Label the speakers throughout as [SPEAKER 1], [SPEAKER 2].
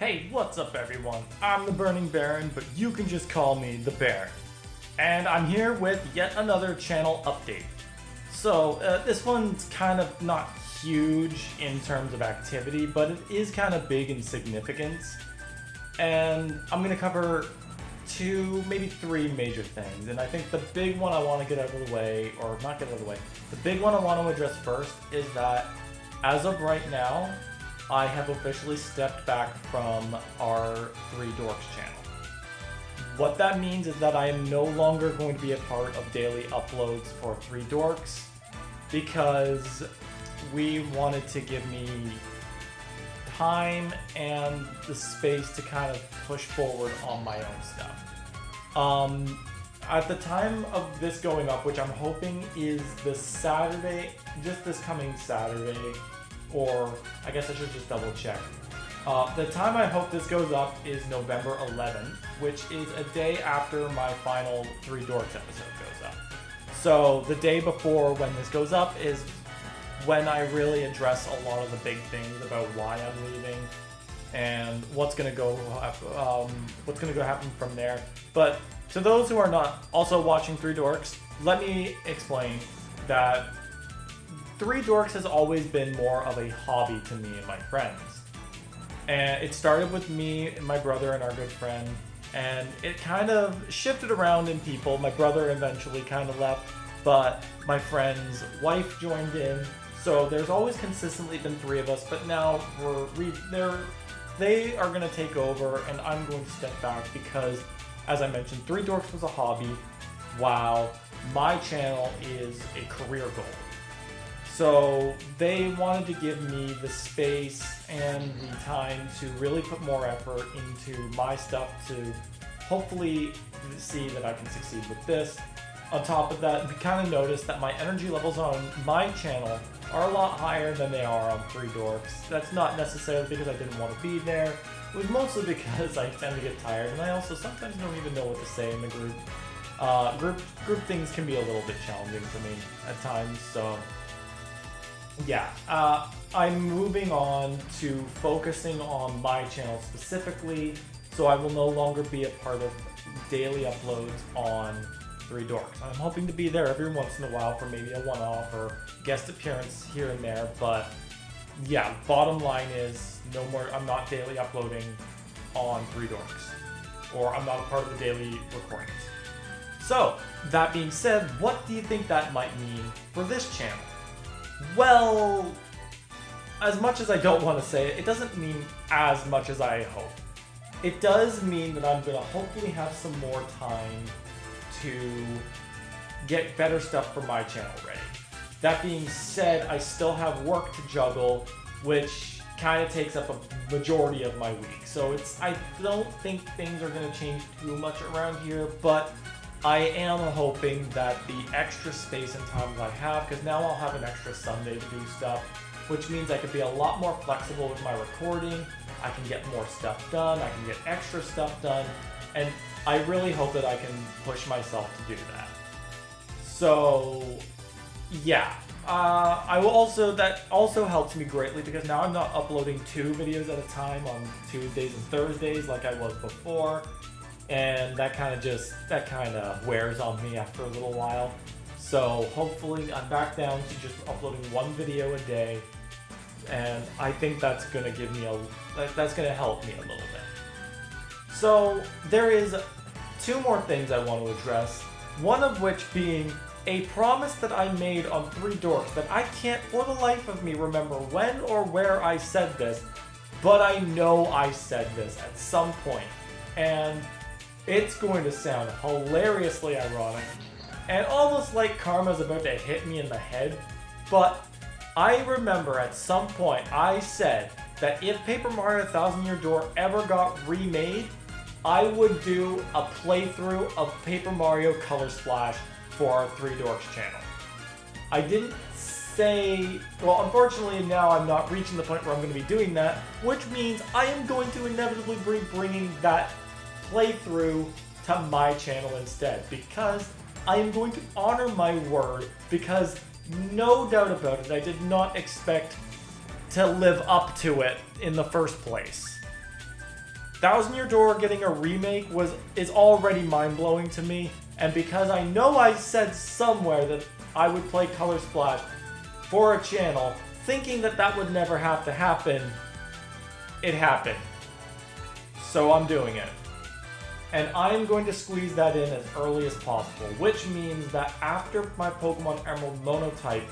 [SPEAKER 1] Hey, what's up everyone? I'm the Burning Baron, but you can just call me the Baron. And I'm here with yet another channel update. So, this one's kind of not huge in terms of activity, but it is kind of big in significance. And I'm going to cover two, maybe three major things. And I think the big one I want to get out of the way, or not get out of the way, the big one I want to address first is that as of right now, I have officially stepped back from our Three Dorks channel. What that means is that I am no longer going to be a part of daily uploads for Three Dorks because we wanted to give me time and the space to kind of push forward on my own stuff. At the time of this going up, which I'm hoping is this Saturday, just this coming Saturday, or I guess I should just double check. The time I hope this goes up is November 11th, which is a day after my final Three Dorks episode goes up. So the day before when this goes up is when I really address a lot of the big things about why I'm leaving and what's gonna go happen from there. But to those who are not also watching Three Dorks, let me explain that Three Dorks has always been more of a hobby to me and my friends. And it started with me and my brother and our good friend, and it kind of shifted around in people. My brother eventually kind of left, but my friend's wife joined in. So there's always consistently been three of us, but now they are going to take over and I'm going to step back because, as I mentioned, Three Dorks was a hobby while my channel is a career goal. So they wanted to give me the space and the time to really put more effort into my stuff to hopefully see that I can succeed with this. On top of that, we kind of noticed that my energy levels on my channel are a lot higher than they are on Three Dorks. That's not necessarily because I didn't want to be there. It was mostly because I tend to get tired, and I also sometimes don't even know what to say in the group. Group things can be a little bit challenging for me at times, so yeah, I'm moving on to focusing on my channel specifically, so I will no longer be a part of daily uploads on Three Dorks. I'm hoping to be there every once in a while for maybe a one-off or guest appearance here and there, but yeah, bottom line is no more. I'm not daily uploading on Three Dorks, or I'm not a part of the daily recordings. So, that being said, what do you think that might mean for this channel? Well, as much as I don't want to say it, it doesn't mean as much as I hope. It does mean that I'm going to hopefully have some more time to get better stuff for my channel ready. That being said, I still have work to juggle, which kind of takes up a majority of my week. So I don't think things are going to change too much around here, but I am hoping that the extra space and time that I have, because now I'll have an extra Sunday to do stuff, which means I could be a lot more flexible with my recording, I can get more stuff done, I can get extra stuff done, and I really hope that I can push myself to do that. So, yeah. That also helps me greatly because now I'm not uploading 2 videos at a time on Tuesdays and Thursdays like I was before. And that kind of wears on me after a little while. So hopefully I'm back down to just uploading 1 video a day, and I think that's gonna help me a little bit. So there is 2 more things I want to address. One of which being a promise that I made on Three Dorks that I can't for the life of me remember when or where I said this, but I know I said this at some point. And it's going to sound hilariously ironic, and almost like karma's about to hit me in the head, but I remember at some point I said that if Paper Mario Thousand Year Door ever got remade, I would do a playthrough of Paper Mario Color Splash for our Three Dorks channel. I didn't say, well, unfortunately now I'm not reaching the point where I'm going to be doing that, which means I am going to inevitably be bringing that playthrough to my channel instead, because I am going to honor my word, because no doubt about it, I did not expect to live up to it in the first place. Thousand Year Door getting a remake is already mind-blowing to me, and because I know I said somewhere that I would play Color Splash for a channel, thinking that that would never have to happen, it happened. So I'm doing it. And I am going to squeeze that in as early as possible, which means that after my Pokemon Emerald Monotype,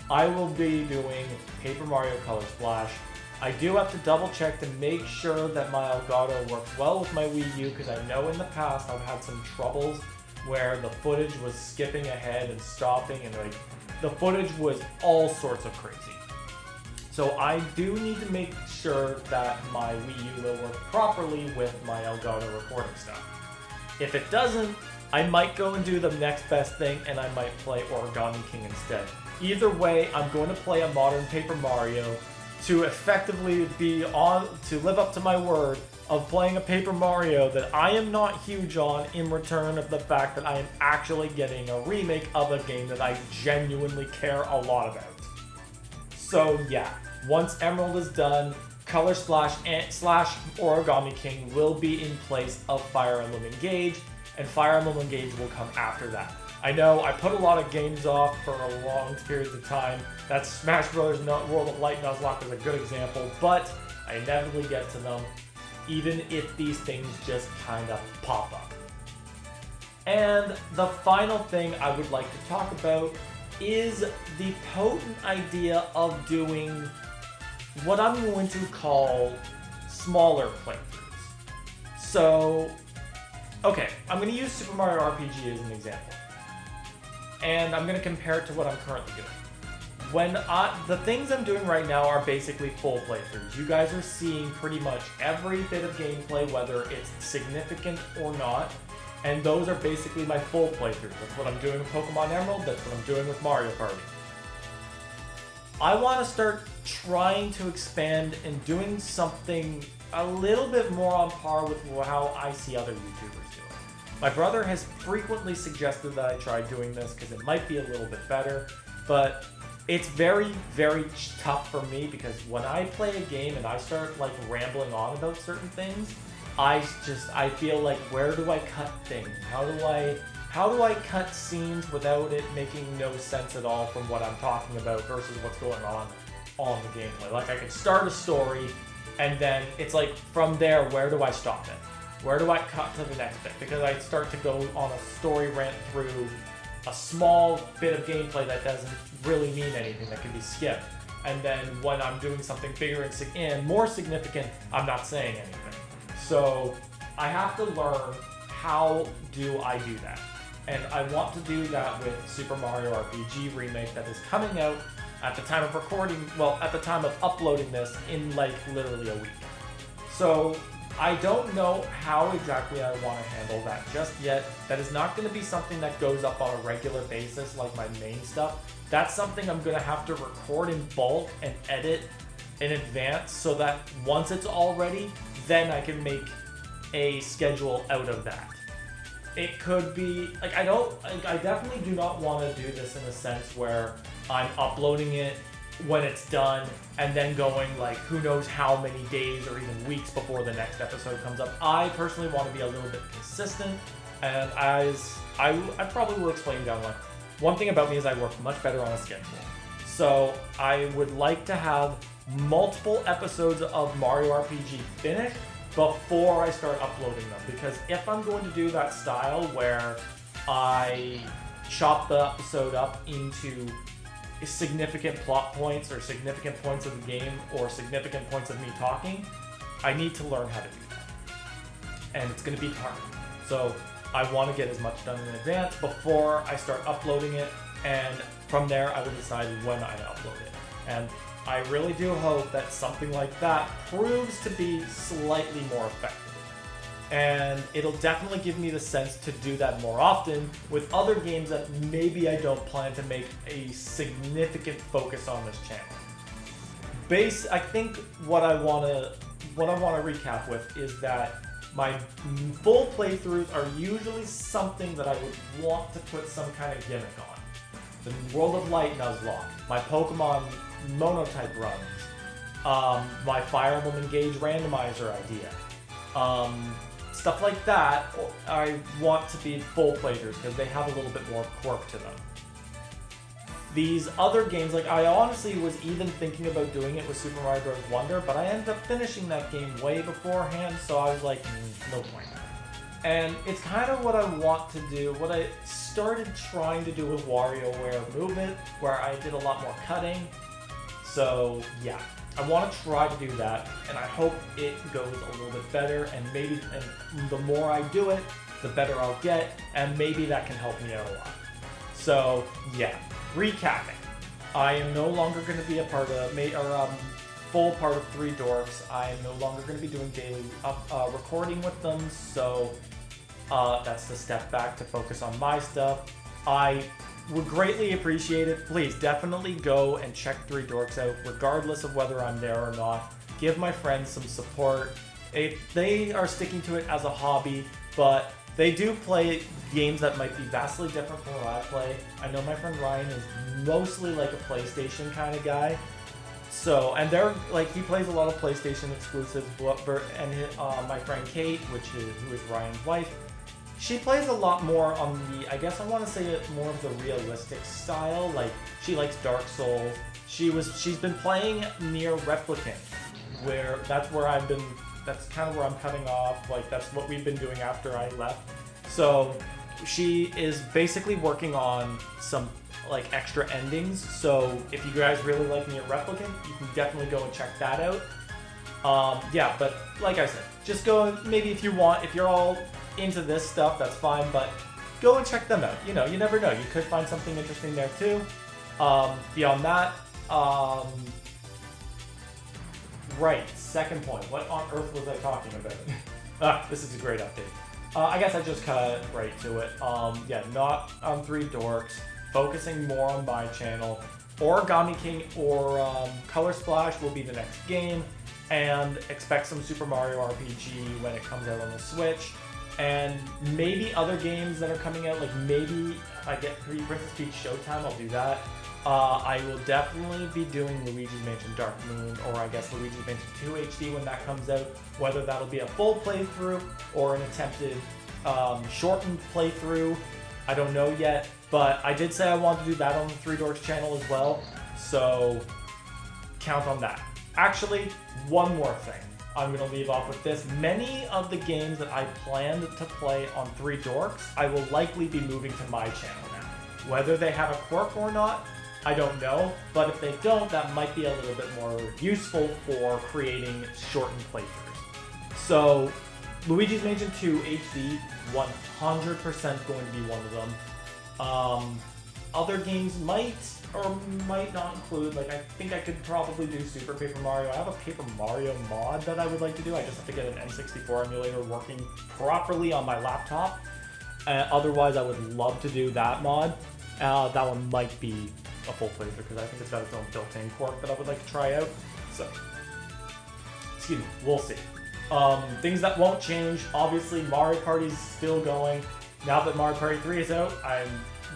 [SPEAKER 1] I will be doing Paper Mario Color Splash. I do have to double check to make sure that my Elgato works well with my Wii U, because I know in the past I've had some troubles where the footage was skipping ahead and stopping, and like the footage was all sorts of crazy. So I do need to make sure that my Wii U will work properly with my Elgato recording stuff. If it doesn't, I might go and do the next best thing, and I might play Origami King instead. Either way, I'm going to play a modern Paper Mario to effectively to live up to my word of playing a Paper Mario that I am not huge on, in return of the fact that I am actually getting a remake of a game that I genuinely care a lot about. So yeah, once Emerald is done, Color Splash slash Origami King will be in place of Fire Emblem Engage, and Fire Emblem Engage will come after that. I know I put a lot of games off for a long period of time. That Smash Bros. World of Light Nuzlocke is a good example, but I inevitably get to them, even if these things just kind of pop up. And the final thing I would like to talk about is the potent idea of doing what I'm going to call smaller playthroughs. So, okay, I'm going to use Super Mario RPG as an example. And I'm going to compare it to what I'm currently doing. The things I'm doing right now are basically full playthroughs. You guys are seeing pretty much every bit of gameplay, whether it's significant or not. And those are basically my full playthroughs. That's what I'm doing with Pokemon Emerald, that's what I'm doing with Mario Party. I want to start trying to expand and doing something a little bit more on par with how I see other YouTubers doing. My brother has frequently suggested that I try doing this because it might be a little bit better, but it's very, very tough for me, because when I play a game and I start like rambling on about certain things, I feel like, where do I cut things? How do I cut scenes without it making no sense at all from what I'm talking about versus what's going on the gameplay? Like, I could start a story, and then it's like, from there, where do I stop it? Where do I cut to the next bit? Because I start to go on a story rant through a small bit of gameplay that doesn't really mean anything, that can be skipped. And then when I'm doing something bigger and more significant, I'm not saying anything. So I have to learn, how do I do that? And I want to do that with Super Mario RPG Remake that is coming out at the time of recording, well, at the time of uploading this, in like literally a week. So I don't know how exactly I want to handle that just yet. That is not going to be something that goes up on a regular basis like my main stuff. That's something I'm going to have to record in bulk and edit in advance, so that once it's all ready, then I can make a schedule out of that. It could be, like, I definitely do not want to do this in a sense where I'm uploading it when it's done and then going like who knows how many days or even weeks before the next episode comes up. I personally want to be a little bit consistent, and as I probably will explain down the line. One thing about me is I work much better on a schedule. So I would like to have multiple episodes of Mario RPG finished before I start uploading them, because if I'm going to do that style where I chop the episode up into significant plot points or significant points of the game or significant points of me talking, I need to learn how to do that. And it's going to be hard. So I want to get as much done in advance before I start uploading it, and from there I will decide when I upload it. And I really do hope that something like that proves to be slightly more effective. And it'll definitely give me the sense to do that more often with other games that maybe I don't plan to make a significant focus on this channel. I think what I want to recap with is that my full playthroughs are usually something that I would want to put some kind of gimmick on. The World of Light Nuzlocke, my Pokemon Monotype runs, my Fire Emblem Engage randomizer idea. Stuff like that, I want to be full playthroughs because they have a little bit more quirk to them. These other games, like I honestly was even thinking about doing it with Super Mario Bros. Wonder, but I ended up finishing that game way beforehand, so I was like, no point. And it's kind of what I want to do, what I started trying to do with WarioWare Movement, where I did a lot more cutting. So yeah, I want to try to do that, and I hope it goes a little bit better, and maybe the more I do it, the better I'll get, and maybe that can help me out a lot. So yeah, recapping. I am no longer going to be a part of, full part of 3 Dorks. I am no longer going to be doing daily recording with them, so that's the step back to focus on my stuff. I would greatly appreciate it. Please definitely go and check 3 Dorks out, regardless of whether I'm there or not. Give my friends some support. They are sticking to it as a hobby, but they do play games that might be vastly different from what I play. I know my friend Ryan is mostly like a PlayStation kind of guy. So, and they're like, he plays a lot of PlayStation exclusives, and my friend Kate, who is Ryan's wife, she plays a lot more on the, I guess I want to say it more of the realistic style. Like, she likes Dark Souls. She's been playing Nier Replicant, where that's kind of where I'm cutting off. Like, that's what we've been doing after I left. So she is basically working on some like extra endings. So if you guys really like Nier Replicant, you can definitely go and check that out. Yeah, but like I said, just go, maybe if you're all into this stuff, that's fine, but go and check them out. You know, you never know. You could find something interesting there too. Beyond that, right, second point. What on earth was I talking about? This is a great update. I guess I just cut right to it. Yeah, not on 3 Dorks, focusing more on my channel. Origami King or Color Splash will be the next game, and expect some Super Mario RPG when it comes out on the Switch. And maybe other games that are coming out, like maybe if I get Princess Peach Showtime, I'll do that. I will definitely be doing Luigi's Mansion Dark Moon, or I guess Luigi's Mansion 2 HD when that comes out. Whether that'll be a full playthrough or an attempted shortened playthrough, I don't know yet. But I did say I wanted to do that on the 3 Dorks channel as well, so count on that. Actually, one more thing. I'm going to leave off with this. Many of the games that I planned to play on 3 Dorks, I will likely be moving to my channel now. Whether they have a quirk or not, I don't know, but if they don't, that might be a little bit more useful for creating shortened playthroughs. So, Luigi's Mansion 2 HD, 100% going to be one of them. Other games might or might not include, like I think I could probably do Super Paper Mario. I have a Paper Mario mod that I would like to do. I just have to get an N64 emulator working properly on my laptop. Otherwise, I would love to do that mod. That one might be a full playthrough because I think it's got its own built-in quirk that I would like to try out. So, excuse me, we'll see. Things that won't change, obviously Mario Party's still going. Now that Mario Party 3 is out,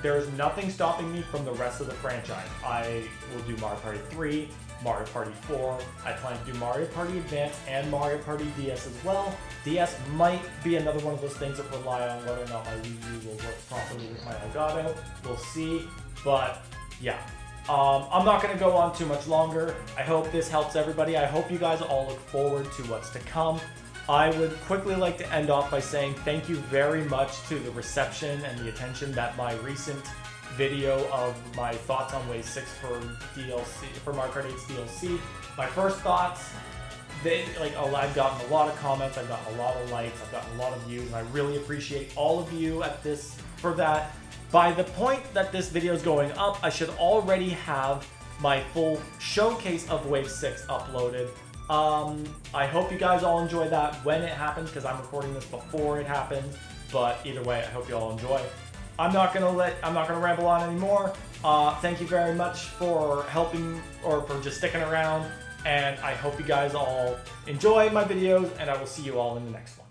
[SPEAKER 1] there's nothing stopping me from the rest of the franchise. I will do Mario Party 3, Mario Party 4. I plan to do Mario Party Advance and Mario Party DS as well. DS might be another one of those things that rely on whether or not my Wii U will work properly with my Elgato. We'll see. But yeah, I'm not going to go on too much longer. I hope this helps everybody. I hope you guys all look forward to what's to come. I would quickly like to end off by saying thank you very much to the reception and the attention that my recent video of my thoughts on Wave 6 for Mario Kart 8's DLC. My first thoughts, I've gotten a lot of comments, I've gotten a lot of likes, I've gotten a lot of views, and I really appreciate all of you for that. By the point that this video is going up, I should already have my full showcase of Wave 6 uploaded. I hope you guys all enjoy that when it happens, because I'm recording this before it happens. But either way, I hope you all enjoy. I'm not gonna ramble on anymore. Thank you very much for helping or for just sticking around, and I hope you guys all enjoy my videos, and I will see you all in the next one.